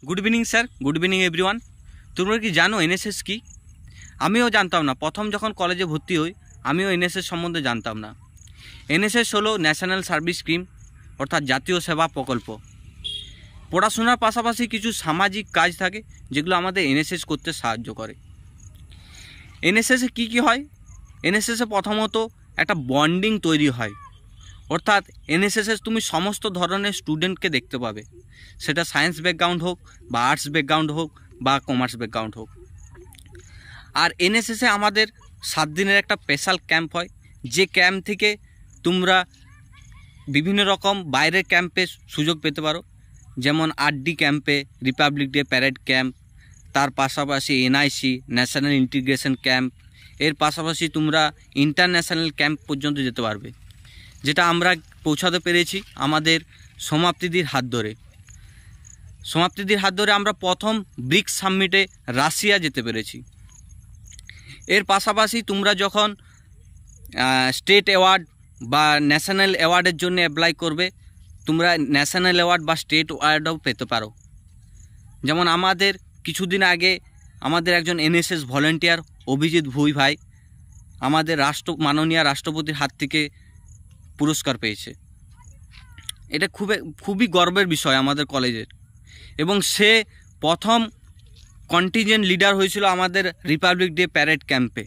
Good evening sir, good evening everyone. তোমরা কি জানো এনএসএস কি? আমিও জানতাম না। প্রথম যখন কলেজে ভর্তি হই আমিও এনএসএস সম্বন্ধে জানতাম না। এনএসএস হলো ন্যাশনাল সার্ভিস স্কিম, অর্থাৎ জাতীয় সেবা প্রকল্প। পড়াশোনার পাশাপাশি কিছু সামাজিক কাজ থাকে যেগুলো আমাদের এনএসএস করতে সাহায্য করে। এনএসএসে কী কী হয়? এনএসএসে প্রথমত একটা বন্ডিং তৈরি হয়, অর্থাৎ এনএসএসে তুমি সমস্ত ধরনের স্টুডেন্টকে দেখতে পাবে, সেটা সায়েন্স ব্যাকগ্রাউন্ড হোক বা আর্টস ব্যাকগ্রাউন্ড হোক বা কমার্স ব্যাকগ্রাউন্ড হোক। আর এনএসএসে আমাদের 7 দিনের একটা স্পেশাল ক্যাম্প হয়, যে ক্যাম্প থেকে তোমরা বিভিন্ন রকম বাইরের ক্যাম্পে সুযোগ পেতে পারো, যেমন আরডি ক্যাম্পে, রিপাবলিক ডে প্যারেড ক্যাম্প, তার পাশাপাশি এনআইসি ন্যাশনাল ইন্টিগ্রেশন ক্যাম্প, এর পাশাপাশি তোমরা ইন্টারন্যাশনাল ক্যাম্প পর্যন্ত যেতে পারবে, যেটা আমরা পৌঁছাতে পেরেছি আমাদের সমাপ্তিদির হাত ধরে। সমাপ্তিদির হাত ধরে আমরা প্রথম ব্রিক্স সামিটে রাশিয়া যেতে পেরেছি। এর পাশাপাশি তোমরা যখন স্টেট অ্যাওয়ার্ড বা ন্যাশনাল অ্যাওয়ার্ডের জন্য অ্যাপ্লাই করবে, তোমরা ন্যাশনাল অ্যাওয়ার্ড বা স্টেট অ্যাওয়ার্ডও পেতে পারো। যেমন আমাদের কিছুদিন আগে আমাদের একজন এনএসএস ভলেন্টিয়ার অভিজিৎ ভুই ভাই আমাদের মাননীয় রাষ্ট্রপতির হাত থেকে পুরস্কার পেয়েছে। এটা খুবই গর্বের বিষয় আমাদের কলেজের, এবং সে প্রথম কন্টিজেন্ট লিডার হয়েছিল আমাদের রিপাবলিক ডে প্যারেড ক্যাম্পে।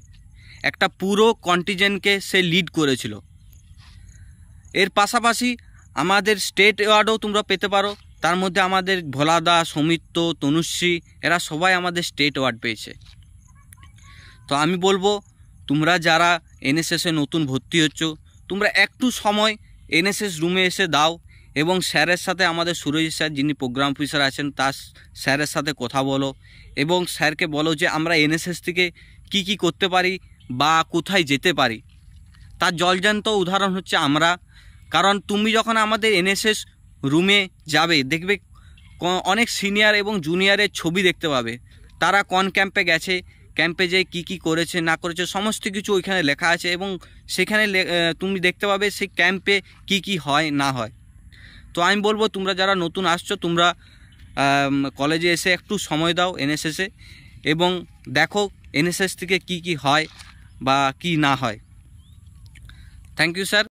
একটা পুরো কন্টিজেন্টকে সে লিড করেছিল। এর পাশাপাশি আমাদের স্টেট অ্যাওয়ার্ডও তোমরা পেতে পারো। তার মধ্যে আমাদের ভোলাদা, সৌমিত্র, তনুশ্রী, এরা সবাই আমাদের স্টেট অ্যাওয়ার্ড পেয়েছে। তো আমি বলবো, তোমরা যারা এনএসএসে নতুন ভর্তি হচ্ছ, তোমরা একটু সময় এনএসএস রুমে এসে দাও এবং স্যারের সাথে, আমাদের সুরজিৎ স্যার যিনি প্রোগ্রাম অফিসার আছেন, তার স্যারের সাথে কথা বলো এবং স্যারকে বলো যে আমরা এনএসএস থেকে কি কি করতে পারি বা কোথায় যেতে পারি। তার জলজান্ত উদাহরণ হচ্ছে আমরা। কারণ তুমি যখন আমাদের এনএসএস রুমে যাবে, দেখবে অনেক সিনিয়র এবং জুনিয়রের ছবি দেখতে পাবে, তারা কোন ক্যাম্পে গেছে, ক্যাম্পে যেয়ে কী কী করেছে না করেছে সমস্ত কিছু ওইখানে লেখা আছে, এবং সেখানে তুমি দেখতে পাবে সেই ক্যাম্পে কি কি হয় না হয়। তো আমি বলবো, তোমরা যারা নতুন আসছো, তোমরা কলেজে এসে একটু সময় দাও এনএসএসে, এবং দেখো এনএসএস থেকে কি কি হয় বা কি না হয়। Thank you sir.